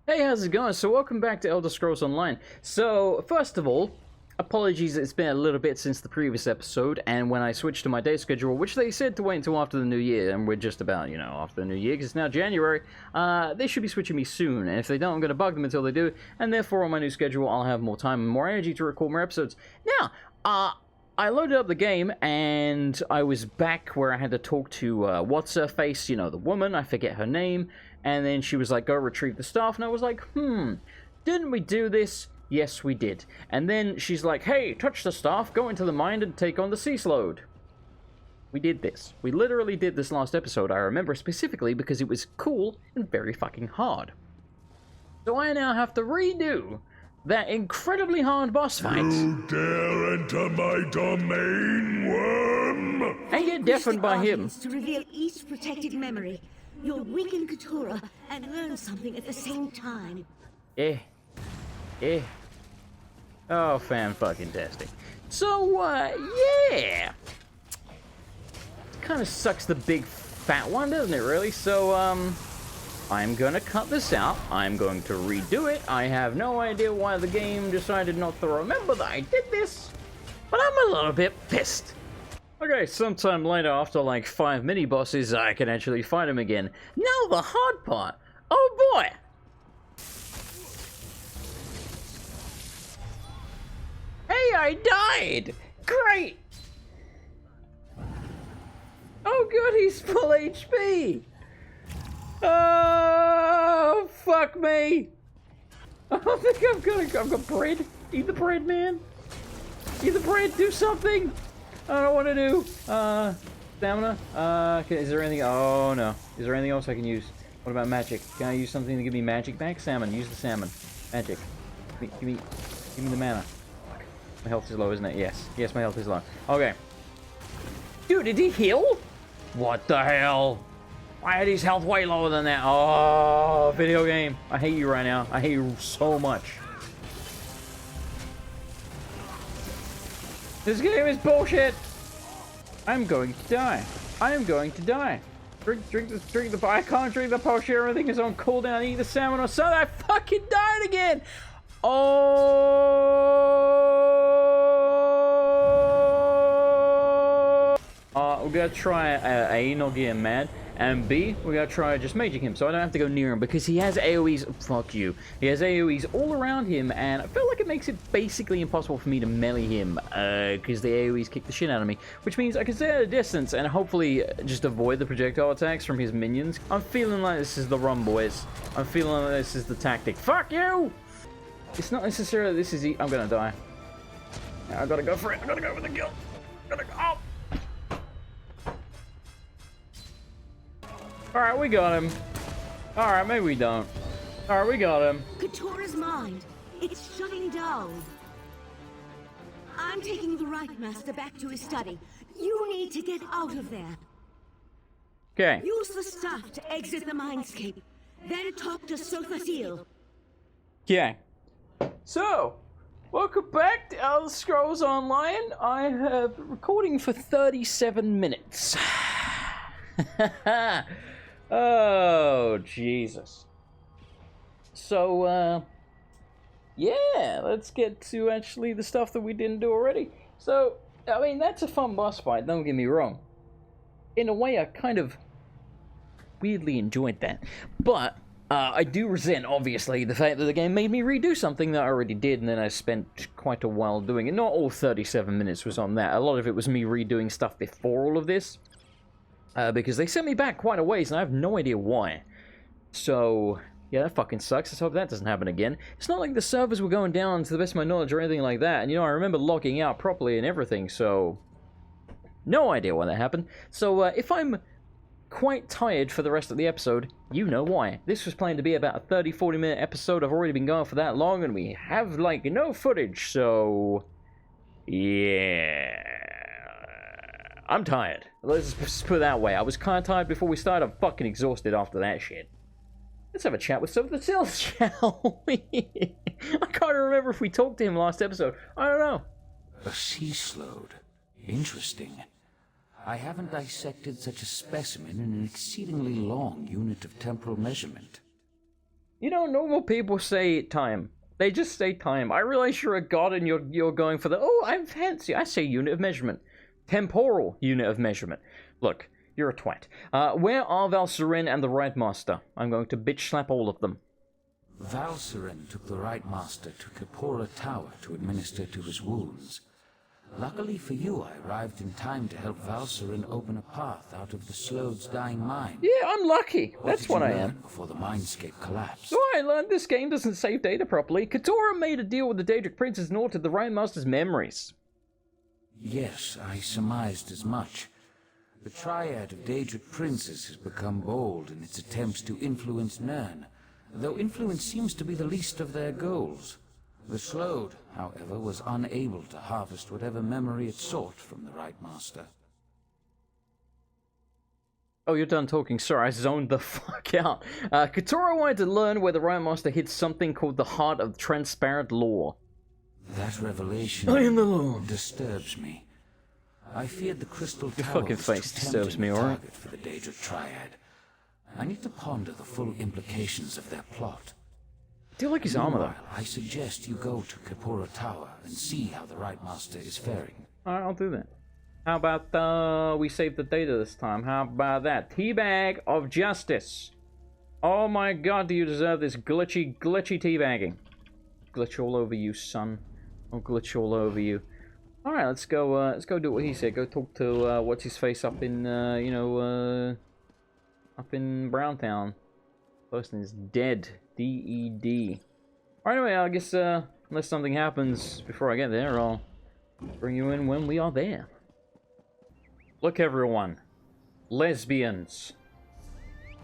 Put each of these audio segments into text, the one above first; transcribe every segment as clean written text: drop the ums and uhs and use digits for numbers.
Hey, how's it going? So welcome back to Elder Scrolls Online. So, first of all, apologies, it's been a little bit since the previous episode, and when I switched to my day schedule, which they said to wait until after the new year, and we're just about, after the new year, because it's now January, they should be switching me soon, and if they don't, I'm going to bug them until they do, and therefore on my new schedule, I'll have more time and more energy to record more episodes. Now, I loaded up the game, and I was back where I had to talk to, what's-her-face, the woman, I forget her name, and then she was like, go retrieve the staff, and I was like, didn't we do this? Yes, we did. And then she's like, hey, touch the staff, go into the mine and take on the sea slode. We did this. We literally did this last episode. I remember specifically because it was cool and very fucking hard. So I now have to redo that incredibly hard boss fight. You dare enter my domain, worm? And get deafened by him. To reveal each protected memory, you'll weaken Keturah and learn something at the same time. Oh, fan-fucking-tastic. So, yeah. Kind of sucks the big fat one, doesn't it, really? So, I'm gonna cut this out. I'm going to redo it. I have no idea why the game decided not to remember that I did this, but I'm a little bit pissed. Okay, sometime later, after like 5 mini-bosses, I can actually fight him again. Now the hard part. Oh boy! Hey, I died! Great! Oh good, he's full HP! Oh, fuck me! I don't think I've got bread. Eat the bread, man. Eat the bread, do something! I don't know what to do. Stamina? Okay, is there anything? Oh no. Is there anything else I can use? What about magic? Can I use something to give me magic back? Salmon. Use the salmon. Magic. Give me the mana. Fuck. My health is low, isn't it? Yes. Yes, my health is low. Okay. Dude, did he heal? What the hell? Why is his health way lower than that? Oh, video game. I hate you right now. I hate you so much. This game is bullshit. I'm going to die. I am going to die. Drink the. I can't drink the potion. Everything is on cooldown. Eat the salmon or something. I fucking died again. Oh. We're gonna try A, not getting mad. And B, we're gonna try just maging him so I don't have to go near him because he has AoEs. Fuck you. He has AoEs all around him, and I feel like it makes it basically impossible for me to melee him because the AoEs kick the shit out of me, which means I can stay at a distance and hopefully just avoid the projectile attacks from his minions. I'm feeling like this is the run, boys. I'm feeling like this is the tactic. Fuck you! It's not necessarily this is. I'm gonna die. I gotta go for it. I gotta go for the kill. Oh! Alright, we got him. Alright, maybe we don't. Alright, we got him. Keturah's mind. It's shutting down. I'm taking the right master back to his study. You need to get out of there. Okay. Use the staff to exit the mindscape. Then talk to Sophasil. Okay. So, welcome back to Elder Scrolls Online. I have been recording for 37 minutes. Oh, Jesus. So, yeah, let's get to actually the stuff that we didn't do already. So, I mean, that's a fun boss fight, don't get me wrong. In a way, I kind of weirdly enjoyed that. But, I do resent, obviously, the fact that the game made me redo something that I already did, and then I spent quite a while doing it. Not all 37 minutes was on that. A lot of it was me redoing stuff before all of this. Because they sent me back quite a ways, and I have no idea why. So, yeah, that fucking sucks. Let's hope that doesn't happen again. It's not like the servers were going down, to the best of my knowledge, or anything like that. And, I remember logging out properly and everything, so... No idea why that happened. So, if I'm quite tired for the rest of the episode, you know why. This was planned to be about a 30-40 minute episode. I've already been going for that long, and we have, like, no footage, so... Yeah... I'm tired. Let's just put it that way. I was kind of tired before we started. I'm fucking exhausted after that shit. Let's have a chat with Sophasil, shall we? I can't remember if we talked to him last episode. I don't know. A sea slode. Interesting. I haven't dissected such a specimen in an exceedingly long unit of temporal measurement. You know, normal people say time. They just say time. I realize you're a god and you're going for the, oh, I'm fancy. I say unit of measurement. Temporal unit of measurement. Look, you're a twat. Where are Val'Saryn and the Right Master? I'm going to bitch slap all of them. Val'Saryn took the Right Master to Kapora Tower to administer to his wounds. Luckily for you, I arrived in time to help Val'Saryn open a path out of the Slode's dying mind. Yeah, I'm lucky. That's what I am. Before the mindscape collapsed. So I learned this game doesn't save data properly. Katora made a deal with the Daedric princes and altered the Right Master's memories. Yes, I surmised as much. The triad of Daedric princes has become bold in its attempts to influence Nirn, though influence seems to be the least of their goals. The Slode, however, was unable to harvest whatever memory it sought from the Right Master. Oh, you're done talking. Sorry, I zoned the fuck out. Katora wanted to learn where the Right Master hid something called the Heart of Transparent Law. That revelation I am the law. Disturbs me. I feared the Crystal Your Tower fucking was face too disturbs tempting me, a alright? target for the Daedric Triad. I need to ponder the full implications of their plot. I do like his armor, though. Meanwhile, I suggest you go to Kapora Tower and see how the Right Master is faring. Alright, I'll do that. How about, we save the data this time? How about that? Teabag of Justice. Oh my god, do you deserve this glitchy teabagging. Glitch all over you, son. I'll glitch all over you. Alright, let's go do what he said. Go talk to, what's-his-face up in, up in Browntown. Person is dead. D-E-D. Alright, anyway, I guess, unless something happens before I get there, I'll bring you in when we are there. Look, everyone. Lesbians.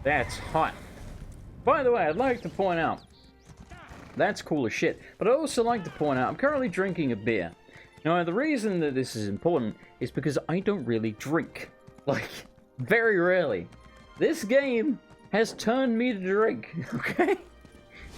That's hot. By the way, I'd like to point out, that's cool as shit, but I'd also like to point out, I'm currently drinking a beer. Now, the reason that this is important is because I don't really drink. Like, very rarely. This game has turned me to drink, okay?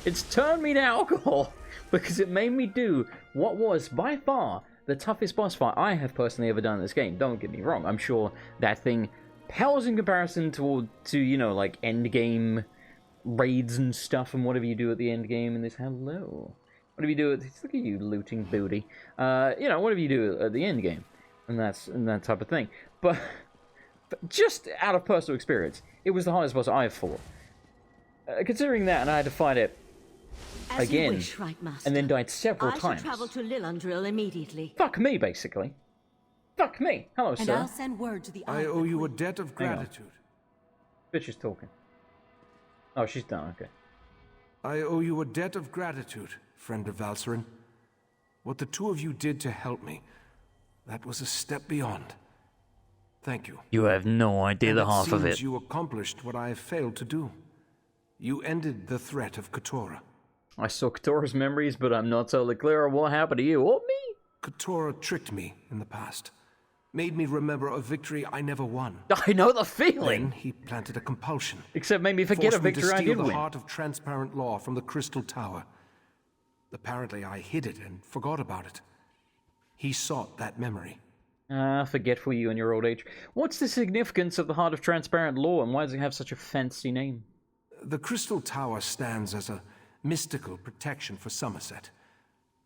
It's turned me to alcohol because it made me do what was, by far, the toughest boss fight I have personally ever done in this game. Don't get me wrong, I'm sure that thing pales in comparison to you know, like, endgame raids and stuff and whatever you do at the end game in this. Hello. Whatever you do at, look at you looting booty. You know, whatever you do at the end game. And that type of thing. But just out of personal experience, it was the hardest boss I've fought. Considering that, and I had to fight it As you again, wish, Right Master. and then died several I times. shall travel to Lilundril immediately. Fuck me, basically. Fuck me. Hello, And sir. I'll send word to the I owe you a debt of Hang on. gratitude. Bitch is talking. Oh, she's done. Okay. I owe you a debt of gratitude, friend of Val'Saryn. What the two of you did to help me, that was a step beyond. Thank you. You have no idea And the half of seems it. you accomplished what I have failed to do. You ended the threat of Katora. I saw Katora's memories, but I'm not totally clear on what happened to you or me. Katora tricked me in the past, made me remember a victory I never won. I know the feeling. Then he planted a compulsion. Except made me forget a Forced me to victory I steal did the win. heart of transparent law from the Crystal Tower. Apparently I hid it and forgot about it. He sought that memory. Forgetful you in your old age. What's the significance of the Heart of Transparent Law, and why does it have such a fancy name? The Crystal Tower stands as a mystical protection for Summerset.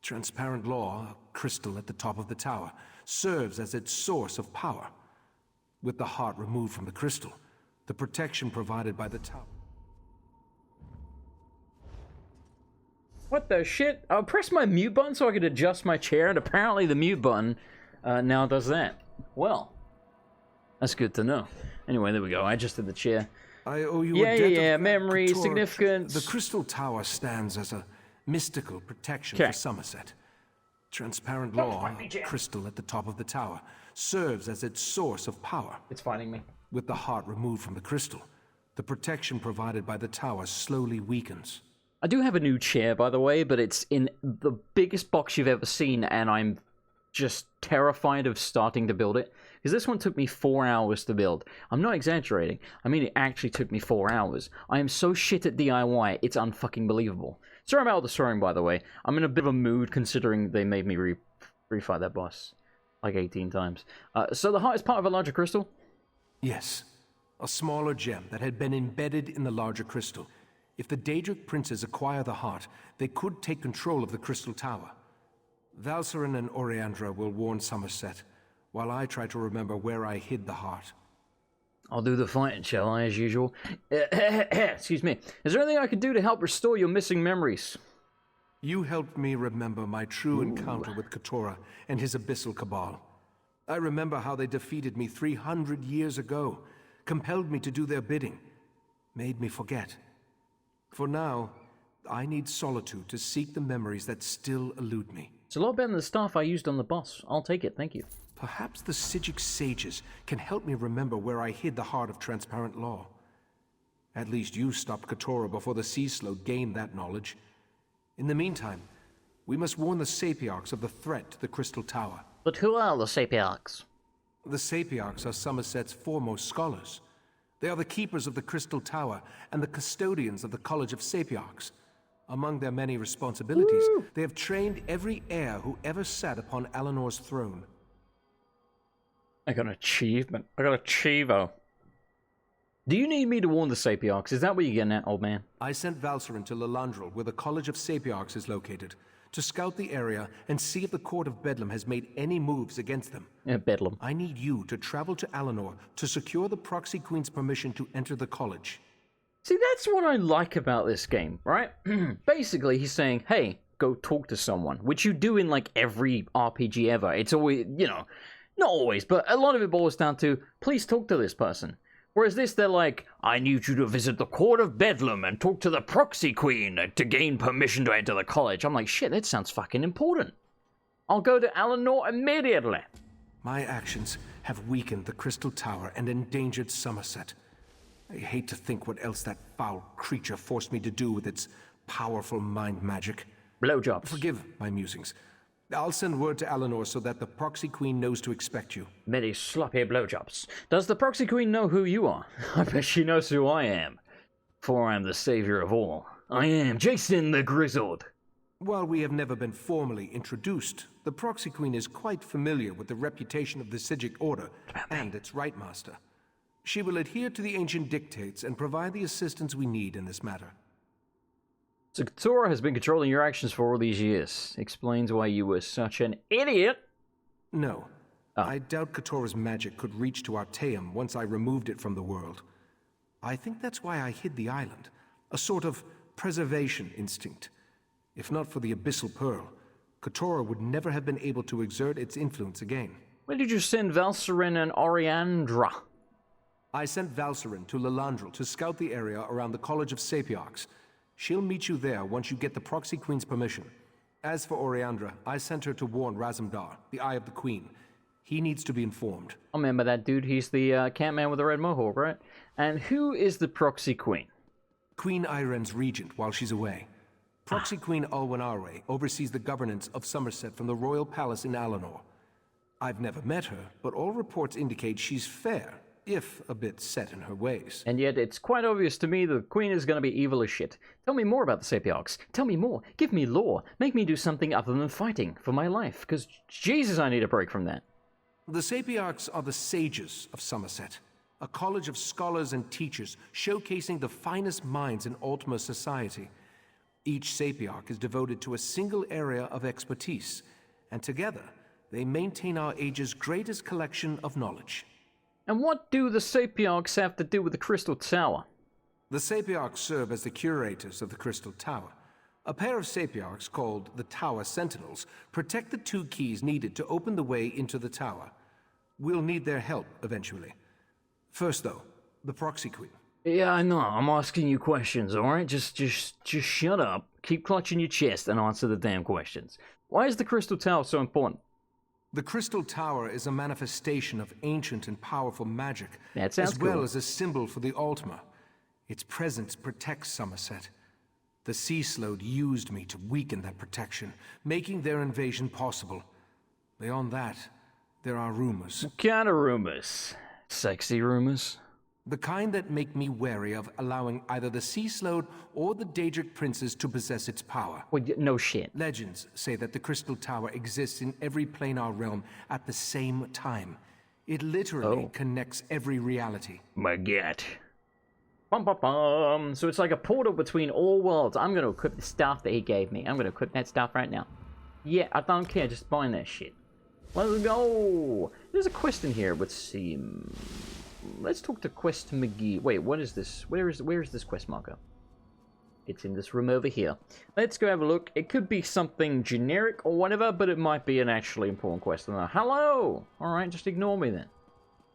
Transparent law, a crystal at the top of the tower, serves as its source of power. With the heart removed from the crystal, the protection provided by the tower. What the shit? I pressed my mute button so I could adjust my chair, and apparently the mute button now does that. Well, that's good to know. Anyway, there we go. I adjusted the chair. I owe you Yeah, a debt yeah, of memory, Katora. significance. The Crystal Tower stands as a mystical protection Okay. for Summerset. Transparent law, a crystal at the top of the tower, serves as its source of power. It's finding me. With the heart removed from the crystal, the protection provided by the tower slowly weakens. I do have a new chair, by the way, but it's in the biggest box you've ever seen, and I'm just terrified of starting to build it. Because this one took me 4 hours to build. I'm not exaggerating. I mean, it actually took me 4 hours. I am so shit at DIY, it's unfucking believable. Sorry about all the swearing, by the way. I'm in a bit of a mood, considering they made me refight that boss like 18 times. So the heart is part of a larger crystal? Yes, a smaller gem that had been embedded in the larger crystal. If the Daedric princes acquire the heart, they could take control of the Crystal Tower. Valcerin and Oriandra will warn Summerset, while I try to remember where I hid the heart. I'll do the fighting, shall I, as usual? Excuse me. Is there anything I can do to help restore your missing memories? You helped me remember my true encounter with Katora and his Abyssal Cabal. I remember how they defeated me 300 years ago, compelled me to do their bidding, made me forget. For now, I need solitude to seek the memories that still elude me. It's a lot better than the stuff I used on the boss. I'll take it, thank you. Perhaps the Psijic sages can help me remember where I hid the heart of transparent law. At least you stopped Katora before the Sea Slode gained that knowledge. In the meantime, we must warn the Sapiarchs of the threat to the Crystal Tower. But who are the Sapiarchs? The Sapiarchs are Summerset's foremost scholars. They are the keepers of the Crystal Tower and the custodians of the College of Sapiarchs. Among their many responsibilities, they have trained every heir who ever sat upon Alinor's throne. I got an achievement. I got a Chivo. Do you need me to warn the Sapiarchs? Is that what you're getting at, old man? I sent Valcerin to Lilandril, where the College of Sapiarchs is located, to scout the area and see if the Court of Bedlam has made any moves against them. Yeah, Bedlam. I need you to travel to Alinor to secure the Proxy Queen's permission to enter the college. See, that's what I like about this game, right? Basically, he's saying, hey, go talk to someone, which you do in, like, every RPG ever. It's always, you know, not always, but a lot of it boils down to, please talk to this person. Whereas this, they're like, I need you to visit the Court of Bedlam and talk to the Proxy Queen to gain permission to enter the college. I'm like, shit, that sounds fucking important. I'll go to Alinor immediately. My actions have weakened the Crystal Tower and endangered Summerset. I hate to think what else that foul creature forced me to do with its powerful mind magic. Blowjobs. Forgive my musings. I'll send word to Alinor so that the Proxy Queen knows to expect you. Many sloppy blowjobs. Does the Proxy Queen know who you are? I bet she knows who I am. For I am the savior of all. I am Jason the Grizzled. While we have never been formally introduced, the Proxy Queen is quite familiar with the reputation of the Psijic Order and its Rite Master. She will adhere to the ancient dictates and provide the assistance we need in this matter. So Katora has been controlling your actions for all these years. Explains why you were such an idiot. No. I doubt Katora's magic could reach to Artaeum once I removed it from the world. I think that's why I hid the island. A sort of preservation instinct. If not for the Abyssal Pearl, Katora would never have been able to exert its influence again. Where did you send Valcerin and Oriandra? I sent Valcerin to Lilandril to scout the area around the College of Sapiarchs. She'll meet you there once you get the Proxy Queen's permission. As for Oriandra, I sent her to warn Razumdar, the Eye of the Queen. He needs to be informed. I remember that dude. He's the cat man with the red mohawk, right? And who is the Proxy Queen? Queen Iren's regent while she's away. Proxy Queen Alwyn Arwe oversees the governance of Summerset from the royal palace in Alinor. I've never met her, but all reports indicate she's fair, if a bit set in her ways. And yet it's quite obvious to me the Queen is going to be evil as shit. Tell me more about the Sapiarchs. Tell me more. Give me lore. Make me do something other than fighting for my life, because Jesus, I need a break from that. The Sapiarchs are the sages of Summerset, a college of scholars and teachers showcasing the finest minds in Altmer society. Each Sapiarch is devoted to a single area of expertise, and together they maintain our age's greatest collection of knowledge. And what do the Sapiarchs have to do with the Crystal Tower? The Sapiarchs serve as the curators of the Crystal Tower. A pair of Sapiarchs called the Tower Sentinels protect the two keys needed to open the way into the tower. We'll need their help eventually. First, though, the Proxy Queen. Yeah, I know. I'm asking you questions, alright? Just shut up, keep clutching your chest, and answer the damn questions. Why is the Crystal Tower so important? The Crystal Tower is a manifestation of ancient and powerful magic, That sounds as well cool. as a symbol for the Altmer. Its presence protects Summerset. The Sea Slode used me to weaken that protection, making their invasion possible. Beyond that, there are rumors. What kind of rumors? Sexy rumors? The kind that make me wary of allowing either the Sea Slode or the Daedric princes to possess its power. Well, no shit. Legends say that the Crystal Tower exists in every planar realm at the same time. It literally connects every reality. My god. Bum, bum, bum. So it's like a portal between all worlds. I'm going to equip the stuff that he gave me. I'm going to equip that stuff right now. Yeah, I don't care. Just buying that shit. Let's go. There's a quest in here. Let's see. Let's talk to Quest McGee. Wait, what is this? Where is this quest marker? It's in this room over here. Let's go have a look. It could be something generic or whatever, but it might be an actually important quest. Hello. All right, just ignore me then.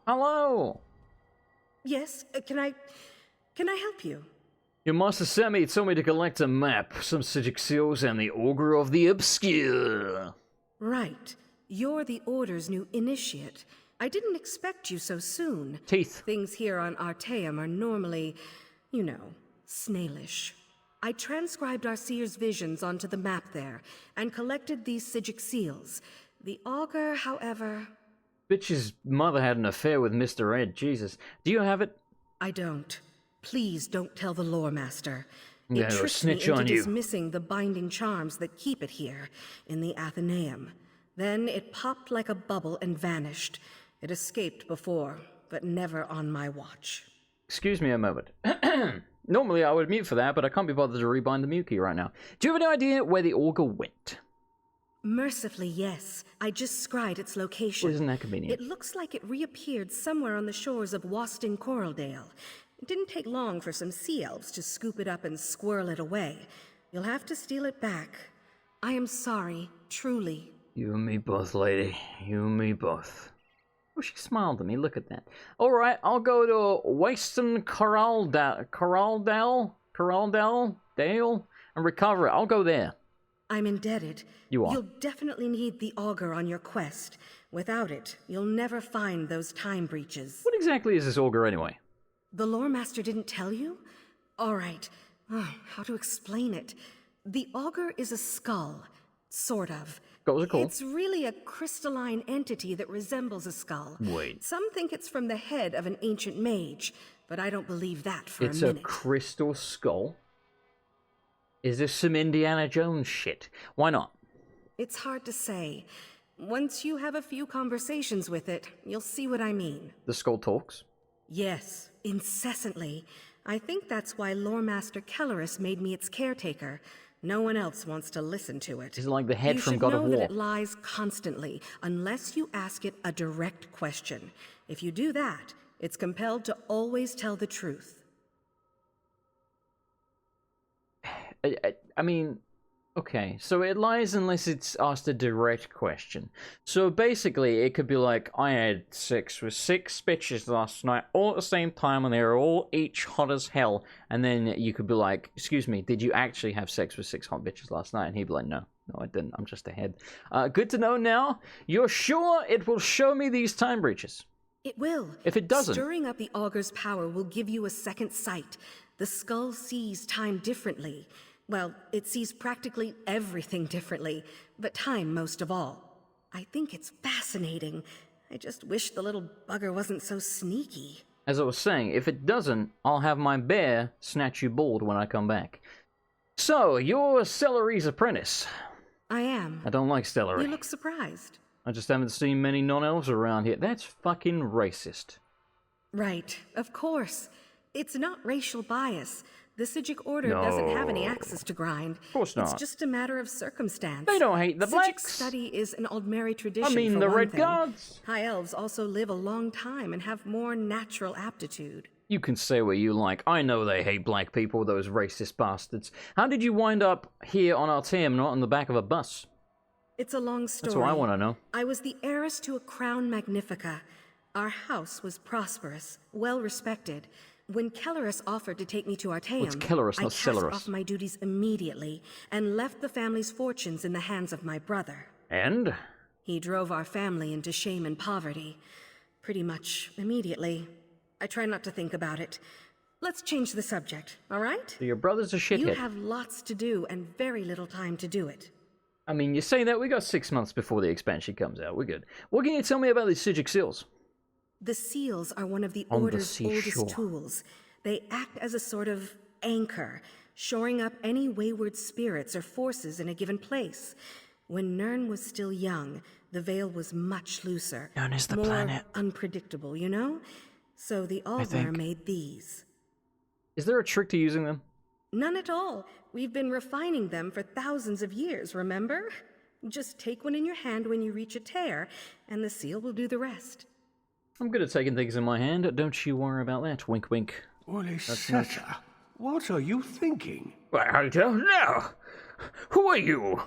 Hello. Yes, can I help you? Your master sent me, told me to collect a map, some Sapiarchs seals, and the Augur of the Obscure. Right. You're the Order's new initiate. I didn't expect you so soon. Teeth. Things here on Artaeum are normally, you know, snailish. I transcribed our seer's visions onto the map there, and collected these Sapiarchs seals. The Augur, however... Bitch's mother had an affair with Mr. Ed, Jesus. Do you have it? I don't. Please don't tell the lore master. I'm It gonna tricked me snitch into on you. dismissing the binding charms that keep it here, in the Athenaeum. Then it popped like a bubble and vanished. It escaped before, but never on my watch. Excuse me a moment. Normally I would mute for that, but I can't be bothered to rebind the mute key right now. Do you have any idea where the Augur went? Mercifully, yes. I just scried its location. Well, isn't that convenient? It looks like it reappeared somewhere on the shores of Waston Coraldale. It didn't take long for some sea elves to scoop it up and squirrel it away. You'll have to steal it back. I am sorry, truly. You and me both, lady. You and me both. Oh, she smiled at me. Look at that. All right, I'll go to Waston Coraldale, Dale, and recover it. I'll go there. I'm indebted. You are. You'll definitely need the Augur on your quest. Without it, you'll never find those time breaches. What exactly is this Augur anyway? The lore master didn't tell you? All right. How to explain it? The Augur is a skull. Sort of. Skulls are cool. It's really a crystalline entity that resembles a skull. Wait. Some think it's from the head of an ancient mage, but I don't believe that for It's a a minute. crystal skull? Is this some Indiana Jones shit? Why not? It's hard to say. Once you have a few conversations with it, you'll see what I mean. The skull talks? Yes, incessantly. I think that's why Lore Master Kellerus made me its caretaker. No one else wants to listen to it. Is it like the head You from should God know of that War? it lies constantly, unless you ask it a direct question. If you do that, it's compelled to always tell the truth. I mean, okay, so it lies unless it's asked a direct question. So basically, it could be like, I had sex with 6 bitches last night, all at the same time, and they were all each hot as hell. And then you could be like, excuse me, did you actually have sex with 6 hot bitches last night? And he'd be like, no, I didn't, I'm just a head. Good to know now. You're sure it will show me these time breaches? It will. If it doesn't... Stirring up the Augur's power will give you a second sight. The skull sees time differently. Well, it sees practically everything differently, but time most of all. I think it's fascinating. I just wish the little bugger wasn't so sneaky. As I was saying, if it doesn't, I'll have my bear snatch you bald when I come back. So, you're Celery's apprentice. I am. I don't like celery. You look surprised. I just haven't seen many non-elves around here. That's fucking racist. Right, of course. It's not racial bias. The Sapiarch Order doesn't have any axes to grind. Of course not. It's just a matter of circumstance. They don't hate the Sapiarch blacks. study is an Aldmeri tradition. I mean, for the one Red thing. Guards. High elves also live a long time and have more natural aptitude. You can say what you like. I know they hate black people, those racist bastards. How did you wind up here on Artaeum, not on the back of a bus? It's a long story. That's what I want to know. I was the heiress to a crown magnifica. Our house was prosperous, well respected. When Kellerus offered to take me to Artaeum, It's Kellerus, I not cast Celerus. off my duties immediately and left the family's fortunes in the hands of my brother. And? He drove our family into shame and poverty. Pretty much immediately. I try not to think about it. Let's change the subject, all right? So your brother's a shithead. You have lots to do and very little time to do it. I mean, you say that, we got 6 months before the expansion comes out. We're good. What can you tell me about these Sapiarch seals? The seals are one of the On the Order's seashore. oldest tools. They act as a sort of anchor, shoring up any wayward spirits or forces in a given place. When Nirn was still young, the veil was much looser. Nirn is the more planet. unpredictable, you know? So the Augur think. made these. Is there a trick to using them? None at all. We've been refining them for thousands of years, remember? Just take one in your hand when you reach a tear, and the seal will do the rest. I'm good at taking things in my hand. Don't you worry about that. Wink, wink. Olisetta, what are you thinking? I don't know. Who are you?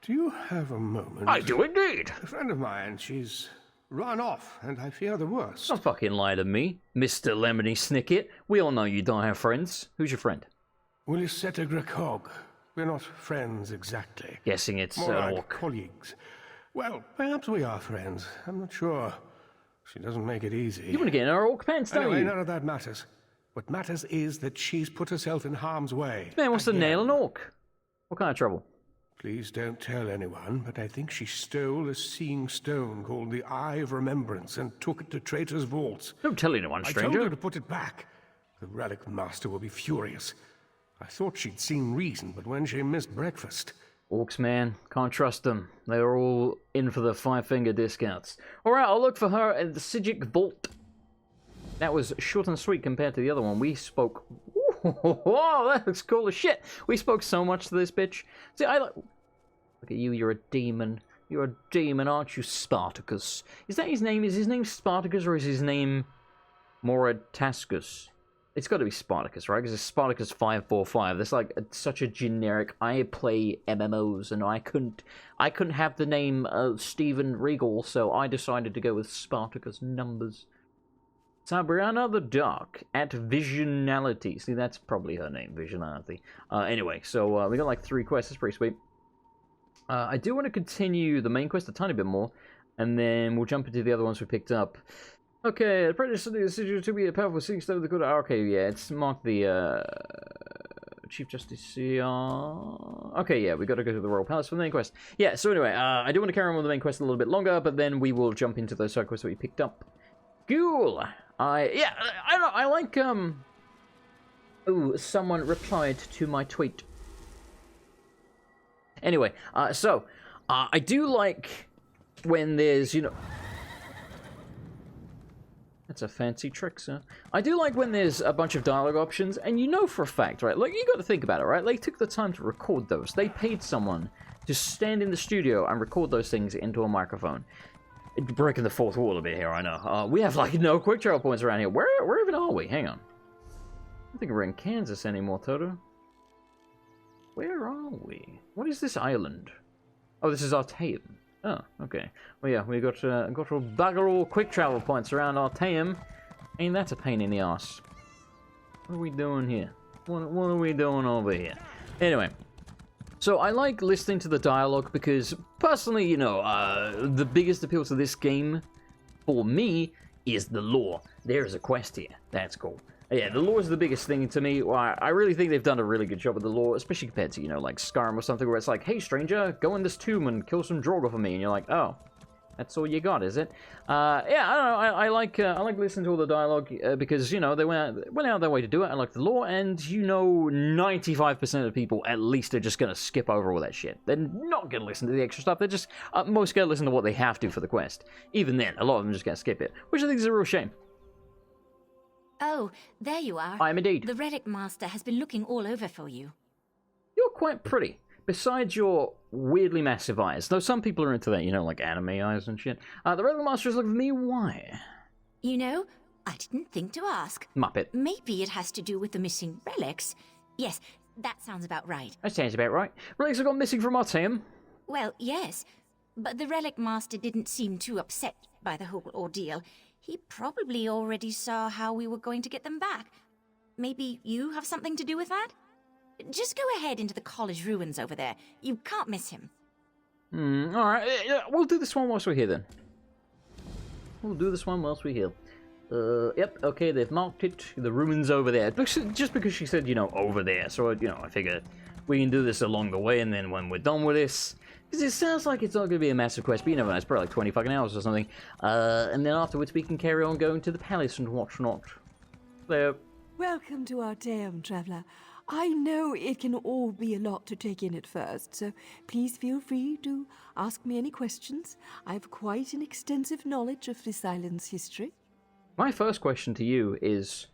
Do you have a moment? I do indeed. A friend of mine, she's run off, and I fear the worst. Don't fucking lie to me, Mr. Lemony Snicket. We all know you don't have friends. Who's your friend? Olisetta Grakog. We're not friends exactly. Guessing it's More like orc. colleagues. Well, perhaps we are friends. I'm not sure. She doesn't make it easy. You want to get in our orc pants, don't Anyway, you? none of that matters. What matters is that she's put herself in harm's way. Man wants to Again. nail an orc. What kind of trouble? Please don't tell anyone, but I think she stole a seeing stone called the Eye of Remembrance and took it to Traitor's Vaults. Don't tell anyone, I told her stranger. to put it back. The relic master will be furious. I thought she'd seen reason, but when she missed breakfast... Orcs, man. Can't trust them. They're all in for the five-finger discounts. Alright, I'll look for her at the Sigic Vault. That was short and sweet compared to the other one. We spoke... Whoa, that looks cool as shit. We spoke so much to this bitch. See, I like... Look at you, you're a demon. You're a demon, aren't you, Spartacus? Is that his name? Is his name Spartacus or is his name Moratascus? It's got to be Spartacus, right? Because it's Spartacus 545. That's like such a generic. I play MMOs, and I couldn't have the name Stephen Regal, so I decided to go with Spartacus numbers. Sabriana the Dark at Visionality. See, that's probably her name, Visionality. Anyway, so we got like 3 quests. That's pretty sweet. I do want to continue the main quest a tiny bit more, and then we'll jump into the other ones we picked up. Okay, the prejudice of the decision to be a powerful seeing stone of the good. Okay, yeah, it's marked the Chief Justice. Okay, yeah, we got to go to the Royal Palace for the main quest. Yeah, so anyway, I do want to carry on with the main quest a little bit longer, but then we will jump into those side quests that we picked up. Cool. I like Ooh, someone replied to my tweet. Anyway, I do like when there's, you know... That's a fancy trick, sir. I do like when there's a bunch of dialogue options, and you know for a fact, right? Like, you got to think about it, right? They took the time to record those. They paid someone to stand in the studio and record those things into a microphone. Breaking the fourth wall a bit here, I know. We have, like, no quick travel points around here. Where even are we? Hang on. I don't think we're in Kansas anymore, Toto. Where are we? What is this island? Oh, this is Artaeum. Oh, okay. Well, yeah, we got a bugger all quick travel points around Artaeum. Ain't that a pain in the ass? What are we doing here? What are we doing over here? Anyway, so I like listening to the dialogue because, personally, you know, the biggest appeal to this game, for me, is the lore. There's a quest here. That's cool. Yeah, the lore is the biggest thing to me. Well, I really think they've done a really good job with the lore, especially compared to, you know, like Skyrim or something where it's like, hey, stranger, go in this tomb and kill some Draugr for me. And you're like, oh, that's all you got, is it? Yeah, I don't know. I like listening to all the dialogue because, you know, they went out their way to do it. I like the lore, and, you know, 95% of people at least are just going to skip over all that shit. They're not going to listen to the extra stuff. They're just most going to listen to what they have to for the quest. Even then, a lot of them just going to skip it, which I think is a real shame. Oh, there you are. I am indeed. The relic master has been looking all over for you. You're quite pretty. Besides your weirdly massive eyes. Though some people are into that, you know, like anime eyes and shit. The relic master is looking for me. Why? You know, I didn't think to ask. Muppet. Maybe it has to do with the missing relics. Yes, that sounds about right. That sounds about right. Relics have gone missing from Artaeum. Well, yes. But the relic master didn't seem too upset by the whole ordeal. He probably already saw how we were going to get them back. Maybe you have something to do with that? Just go ahead into the college ruins over there. You can't miss him. Alright. We'll do this one whilst we're here, then. We'll do this one whilst we're here. Yep, okay, they've marked it. The ruins over there. Just because she said, you know, over there. So, you know, I figured we can do this along the way, and then when we're done with this... Because it sounds like it's not going to be a massive quest, but you never know, it's probably like 20 fucking hours or something. And then afterwards we can carry on going to the palace and whatnot. There. Welcome to Artaeum, traveller. I know it can all be a lot to take in at first, so please feel free to ask me any questions. I have quite an extensive knowledge of this island's history. My first question to you is,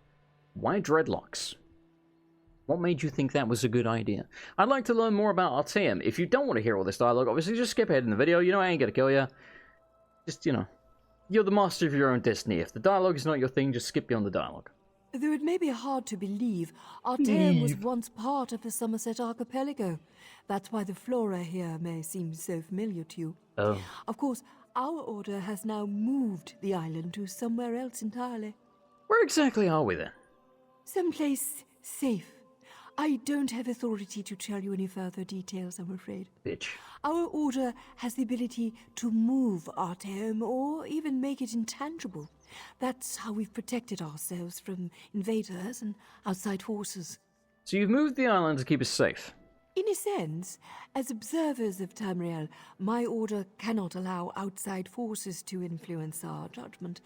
why dreadlocks? What made you think that was a good idea? I'd like to learn more about Artaeum. If you don't want to hear all this dialogue, obviously just skip ahead in the video. You know, I ain't gonna kill you. Just, you know, you're the master of your own destiny. If the dialogue is not your thing, just skip beyond the dialogue. Though it may be hard to believe, Artaeum was once part of the Summerset archipelago. That's why the flora here may seem so familiar to you. Oh. Of course, our order has now moved the island to somewhere else entirely. Where exactly are we then? Someplace safe. I don't have authority to tell you any further details, I'm afraid. Bitch. Our order has the ability to move Artaeum or even make it intangible. That's how we've protected ourselves from invaders and outside forces. So you've moved the island to keep us safe? In a sense, as observers of Tamriel, my order cannot allow outside forces to influence our judgment.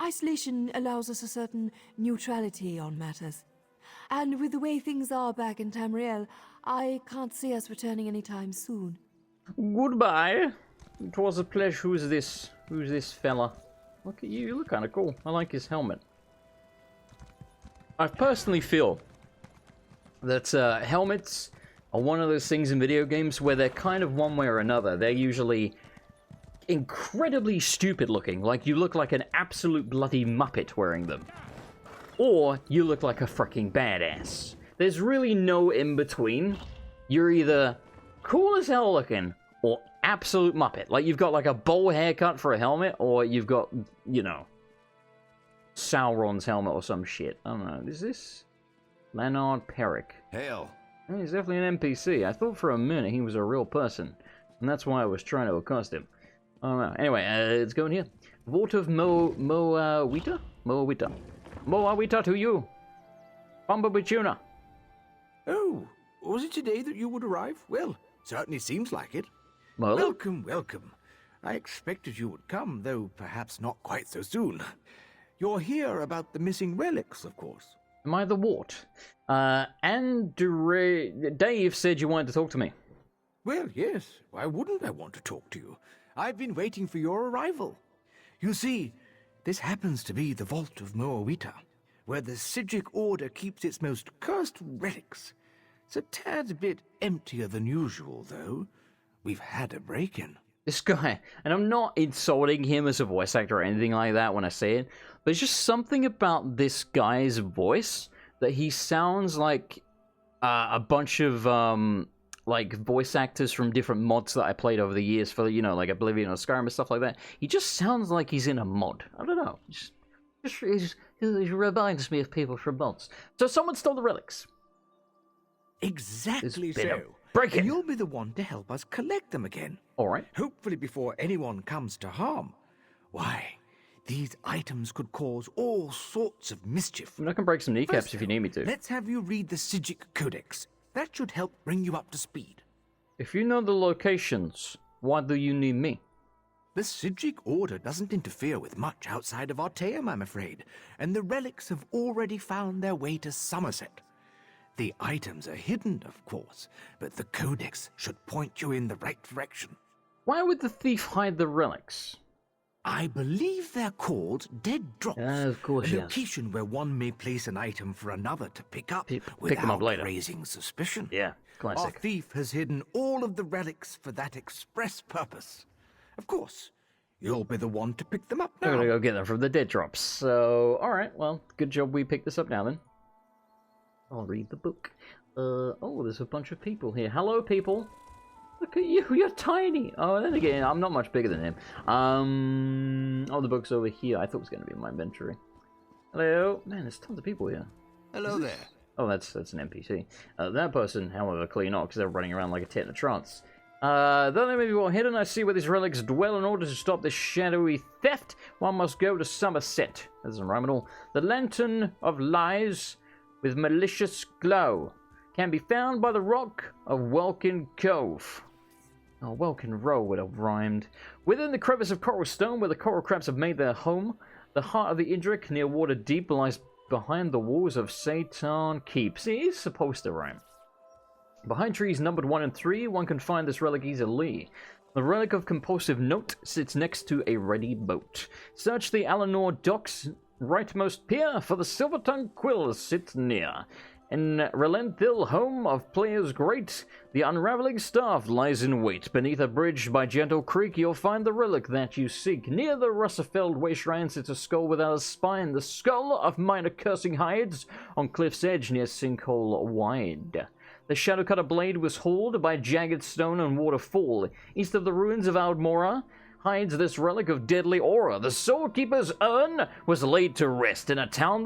Isolation allows us a certain neutrality on matters. And with the way things are back in Tamriel, I can't see us returning anytime soon. Goodbye. It was a pleasure. Who's this? Who's this fella? Look at you. You look kind of cool. I like his helmet. I personally feel that helmets are one of those things in video games where they're kind of one way or another. They're usually incredibly stupid looking. Like you look like an absolute bloody muppet wearing them. Or you look like a freaking badass. There's really no in between. You're either cool as hell looking or absolute muppet. Like you've got like a bowl haircut for a helmet, or you've got, you know, Sauron's helmet or some shit. I don't know. Is this Leonard Perrick? Hail. Oh, he's definitely an NPC. I thought for a minute he was a real person, and that's why I was trying to accost him. I don't know. Anyway, it's going here. Vote of Moawita? Moawita. Moawita to you. Bumblebee. Oh, was it today that you would arrive? Well, certainly seems like it. Well, welcome, welcome. I expected you would come, though perhaps not quite so soon. You're here about the missing relics, of course. Am I the wart? And Dave said you wanted to talk to me. Well, yes. Why wouldn't I want to talk to you? I've been waiting for your arrival. You see, this happens to be the Vault of Moawita, where the Psijic Order keeps its most cursed relics. It's a tad bit emptier than usual, though. We've had a break-in. This guy, and I'm not insulting him as a voice actor or anything like that when I say it, but there's just something about this guy's voice that he sounds like a bunch of like voice actors from different mods that I played over the years for, you know, like Oblivion or Skyrim and stuff like that. He just sounds like he's in a mod. I don't know. He reminds me of people from mods. So someone stole the relics. Exactly so. Break it. And you'll be the one to help us collect them again. All right. Hopefully before anyone comes to harm. Why, these items could cause all sorts of mischief. I can break some kneecaps First, if you need me to. Let's have you read the Psijic Codex. That should help bring you up to speed. If you know the locations, why do you need me? The Psijic Order doesn't interfere with much outside of Artaeum, I'm afraid, and the relics have already found their way to Summerset. The items are hidden, of course, but the Codex should point you in the right direction. Why would the thief hide the relics? I believe they're called dead drops. Of course, a yes. location where one may place an item for another to pick up Pick without them up later. raising suspicion. Yeah, Our classic. thief has hidden all of the relics for that express purpose. Of course, you'll be the one to pick them up now. I'm gonna go get them from the dead drops. So, alright, well, good job we picked this up now then. I'll read the book. Oh, there's a bunch of people here. Hello, people. Look at you, you're tiny. Oh, then again, I'm not much bigger than him. Oh, the book's over here. I thought it was going to be in my inventory. Hello. Man, there's tons of people here. Hello there. Oh, that's an NPC. That person, however, clearly not, because they're running around like a tit in a trance. Then let me go ahead and I see where these relics dwell. In order to stop this shadowy theft, one must go to Summerset. That doesn't rhyme at all. The Lantern of Lies with malicious glow can be found by the rock of Welkin Cove. Oh, Welkin Row would have rhymed. Within the crevice of coral stone, where the coral crabs have made their home, the heart of the Idric, near water deep, lies behind the walls of Satan Keep. See, it's supposed to rhyme. Behind trees numbered 1 and 3, one can find this relic easily. The relic of compulsive note sits next to a ready boat. Search the Alanor docks rightmost pier, for the silver-tongued quill sits near. In Relenthil, home of players great, the unraveling staff lies in wait. Beneath a bridge by Gentle Creek, you'll find the relic that you seek. Near the Russafeld wasteland sits a skull without a spine, the skull of minor cursing hides on cliff's edge near Sinkhole Wide. The Shadowcutter blade was hauled by jagged stone and waterfall. East of the ruins of Aldmora hides this relic of deadly aura. The Soulkeeper's urn was laid to rest in a town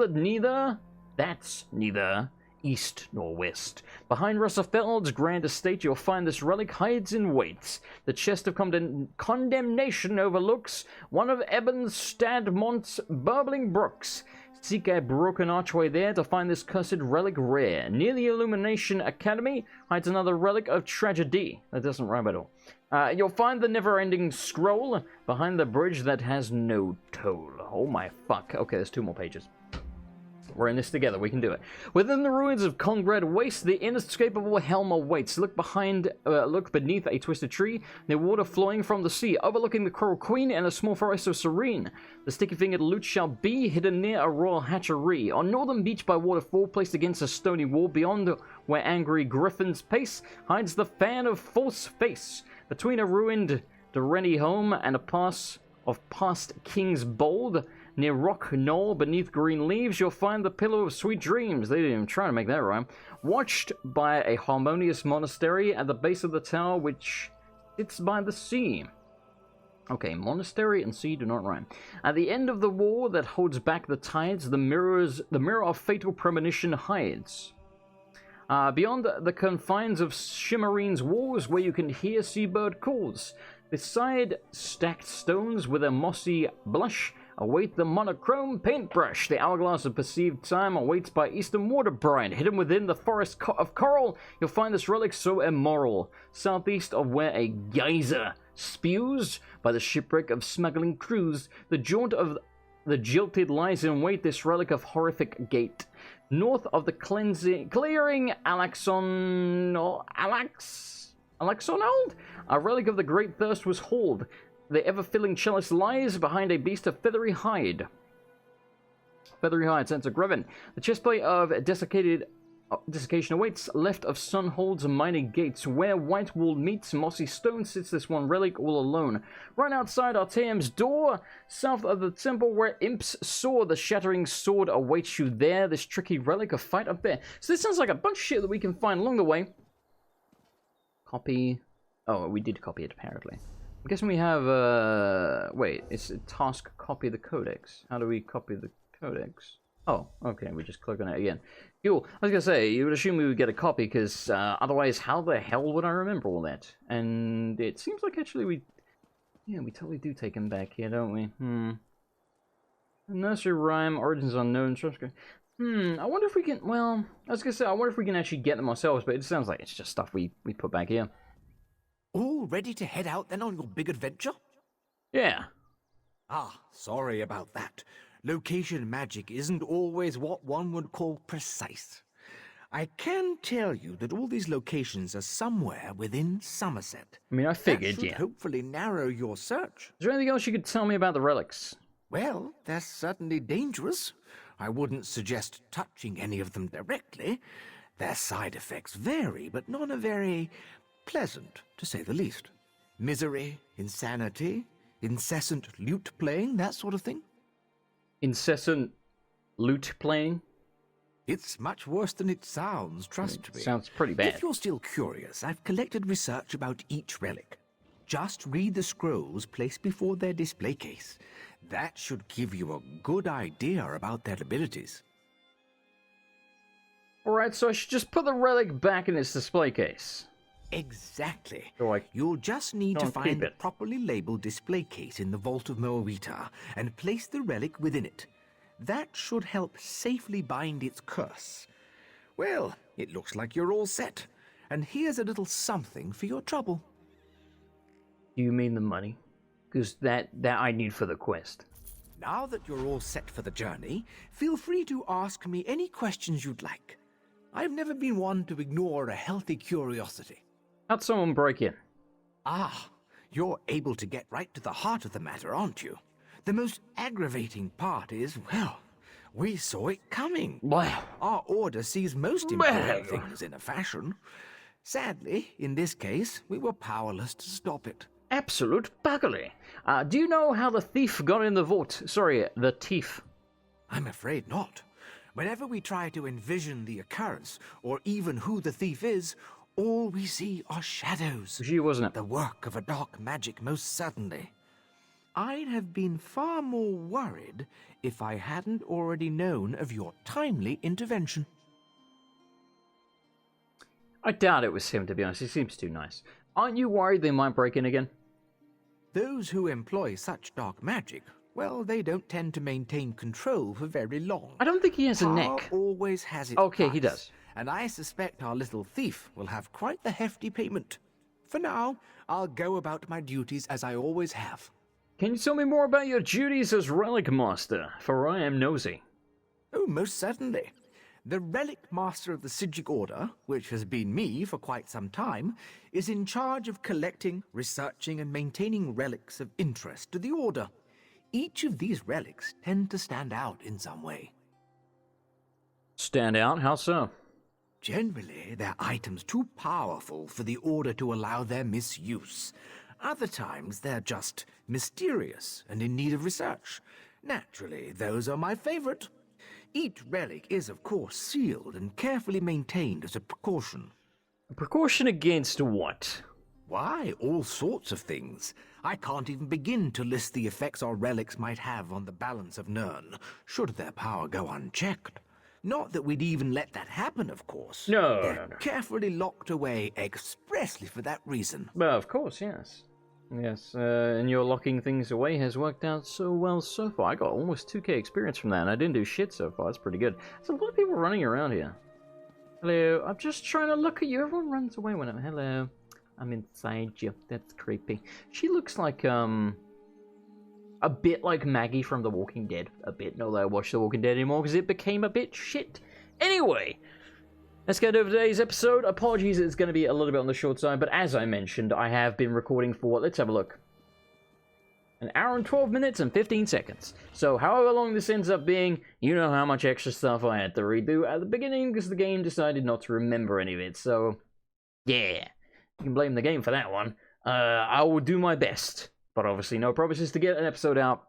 that's neither east nor west. Behind Russafeld's grand estate, you'll find this relic hides in wait. The chest of condemnation overlooks one of Eben Stadmont's burbling brooks. Seek a broken archway there to find this cursed relic rare. Near the Illumination Academy hides another relic of tragedy. That doesn't rhyme at all. You'll find the never-ending scroll behind the bridge that has no toll. Oh my fuck. Okay, there's 2 more pages. We're in this together. We can do it. Within the ruins of Congrad Waste, the inescapable helm awaits. Look beneath a twisted tree, near water flowing from the sea, overlooking the Coral Queen and a small forest so serene. The sticky-fingered loot shall be hidden near a royal hatchery. On northern beach by waterfall, placed against a stony wall beyond where angry griffins pace, hides the fan of false face. Between a ruined Doreni home and a pass of past kings bold, near Rock Knoll, beneath green leaves, you'll find the Pillow of Sweet Dreams. They didn't even try to make that rhyme. Watched by a harmonious monastery at the base of the tower, which sits by the sea. Okay, monastery and sea do not rhyme. At the end of the wall that holds back the tides, the mirror of fatal premonition hides. Beyond the confines of Shimmerine's walls, where you can hear seabird calls. Beside stacked stones with a mossy blush, await the monochrome paintbrush. The hourglass of perceived time awaits by eastern water brine. Hidden within the forest of coral, you'll find this relic so immoral. Southeast of where a geyser spews, by the shipwreck of smuggling crews, the jaunt of the jilted lies in wait, this relic of horrific gait. North of the clearing Alaxonold, a relic of the great thirst was hauled. The ever-filling chalice lies behind a beast of feathery hide. Feathery hide, sense of Greven. The chestplate of desiccation awaits, left of Sunhold's mining gates. Where white wall meets mossy stone sits this one relic all alone. Right outside Artaeum's door, south of the temple where imps soar, the shattering sword awaits you there. This tricky relic, a fight up there. So this sounds like a bunch of shit that we can find along the way. Copy. Oh, we did copy it apparently. I'm guessing we have, wait, it's a task copy the codex. How do we copy the codex? Oh, okay, we just click on it again. Cool. I was gonna say, you would assume we would get a copy, because otherwise, how the hell would I remember all that? And it seems like actually we totally do take him back here, don't we? Nursery rhyme, origins unknown, I wonder if we can, well, I was gonna say, I wonder if we can actually get them ourselves, but it sounds like it's just stuff we put back here. All ready to head out then on your big adventure? Yeah. Ah, sorry about that. Location magic isn't always what one would call precise. I can tell you that all these locations are somewhere within Summerset. I mean, I figured, that should hopefully narrow your search. Is there anything else you could tell me about the relics? Well, they're certainly dangerous. I wouldn't suggest touching any of them directly. Their side effects vary, but none are very pleasant, to say the least. Misery, insanity, incessant lute playing, that sort of thing. Incessant lute playing? It's much worse than it sounds, trust me. Sounds pretty bad. If you're still curious, I've collected research about each relic. Just read the scrolls placed before their display case. That should give you a good idea about their abilities. Alright, so I should just put the relic back in its display case. Exactly. So you'll just need to find the properly labeled display case in the Vault of Moawita and place the relic within it. That should help safely bind its curse. Well, it looks like you're all set. And here's a little something for your trouble. Do you mean the money? Because that I need for the quest. Now that you're all set for the journey, feel free to ask me any questions you'd like. I've never been one to ignore a healthy curiosity. How'd someone break in? Ah, you're able to get right to the heart of the matter, aren't you? The most aggravating part is, well, We saw it coming. Well, Our order sees most important things in a fashion. Sadly, in this case, we were powerless to stop it. Absolute buggery. Do you know how the thief got in the vault? Sorry, the thief. I'm afraid not. Whenever we try to envision the occurrence, or even who the thief is, all we see are shadows. She wasn't it? The work of a dark magic, most certainly. I'd have been far more worried if I hadn't already known of your timely intervention. I doubt it was him, to be honest. He seems too nice. Aren't you worried they might break in again? Those who employ such dark magic, well, they don't tend to maintain control for very long. I don't think he has a Power neck. always has its Okay, he price, does. And I suspect our little thief will have quite the hefty payment. For now, I'll go about my duties as I always have. Can you tell me more about your duties as Relic Master? For I am nosy. Oh, most certainly. The Relic Master of the Sigic Order, which has been me for quite some time, is in charge of collecting, researching, and maintaining relics of interest to the Order. Each of these relics tend to stand out in some way. Stand out? How so? Generally, they're items too powerful for the Order to allow their misuse. Other times, they're just mysterious and in need of research. Naturally, those are my favorite. Each relic is, of course, sealed and carefully maintained as a precaution. A precaution against what? Why, all sorts of things. I can't even begin to list the effects our relics might have on the balance of Nirn, should their power go unchecked. Not that we'd even let that happen, of course. No, They're no. carefully locked away expressly for that reason. Well, of course, yes. Yes, and your locking things away has worked out so well so far. I got almost 2k experience from that, and I didn't do shit so far. That's pretty good. There's a lot of people running around here. Hello, I'm just trying to look at you. Everyone runs away when I'm... Hello, I'm inside you. That's creepy. She looks like, a bit like Maggie from The Walking Dead. A bit. Not that I watch The Walking Dead anymore, because it became a bit shit. Anyway... Let's get over today's episode. Apologies, it's going to be a little bit on the short side, but as I mentioned, I have been recording for, let's have a look, 1 hour and 12 minutes and 15 seconds. So however long this ends up being, you know how much extra stuff I had to redo at the beginning because the game decided not to remember any of it. So, yeah, you can blame the game for that one. I will do my best, but obviously no promises to get an episode out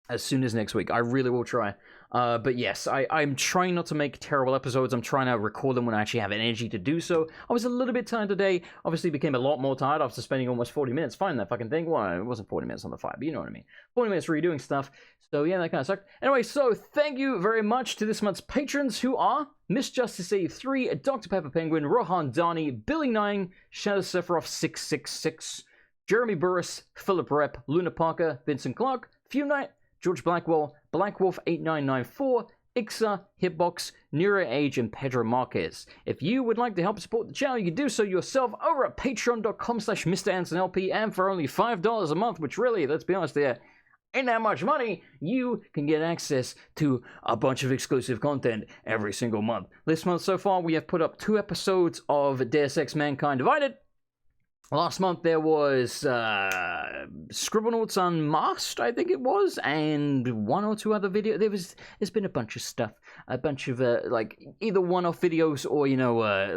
as soon as next week. I really will try. But yes, I'm trying not to make terrible episodes. I'm trying to record them when I actually have energy to do so. I was a little bit tired today. Obviously became a lot more tired after spending almost 40 minutes finding that fucking thing. Well, it wasn't 40 minutes on the fire, but you know what I mean. 40 minutes redoing stuff. So yeah, that kind of sucked. Anyway, so thank you very much to this month's patrons, who are Miss Justice 83, Dr. Pepper Penguin, Rohan Dani, Billy 9, Shadow Sephiroth 666, Jeremy Burris, Philip Rep, Luna Parker, Vincent Clark, Few Knight, George Blackwell, Blackwolf8994, Ixa, Hitbox, Nero Age, and Pedro Marquez. If you would like to help support the channel, you can do so yourself over at patreon.com/MrAndersonLP, and for only $5 a month, which really, let's be honest there, ain't that much money, you can get access to a bunch of exclusive content every single month. This month so far, we have put up 2 episodes of Deus Ex Mankind Divided. Last month there was Scribblenauts Unmasked, I think it was, and 1 or 2 other videos. There's been a bunch of stuff, a bunch of like either one-off videos or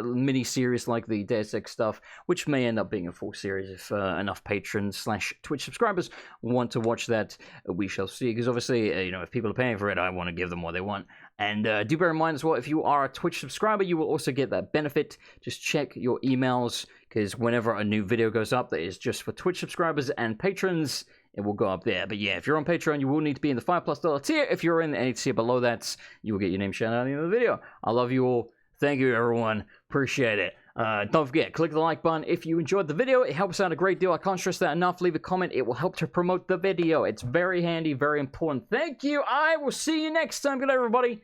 mini-series like the Deus Ex stuff, which may end up being a full series if enough patrons / Twitch subscribers want to watch that. We shall see, because obviously if people are paying for it, I want to give them what they want. And do bear in mind as well, if you are a Twitch subscriber, you will also get that benefit. Just check your emails, because whenever a new video goes up that is just for Twitch subscribers and patrons, it will go up there. But yeah, if you're on Patreon, you will need to be in the $5+ tier. If you're in any tier below that, you will get your name shouted out at the end of the video. I love you all. Thank you, everyone. Appreciate it. Don't forget, click the like button if you enjoyed the video. It helps out a great deal. I can't stress that enough. Leave a comment. It will help to promote the video. It's very handy, very important. Thank you. I will see you next time. Good night, everybody.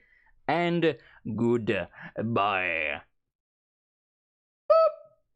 And goodbye.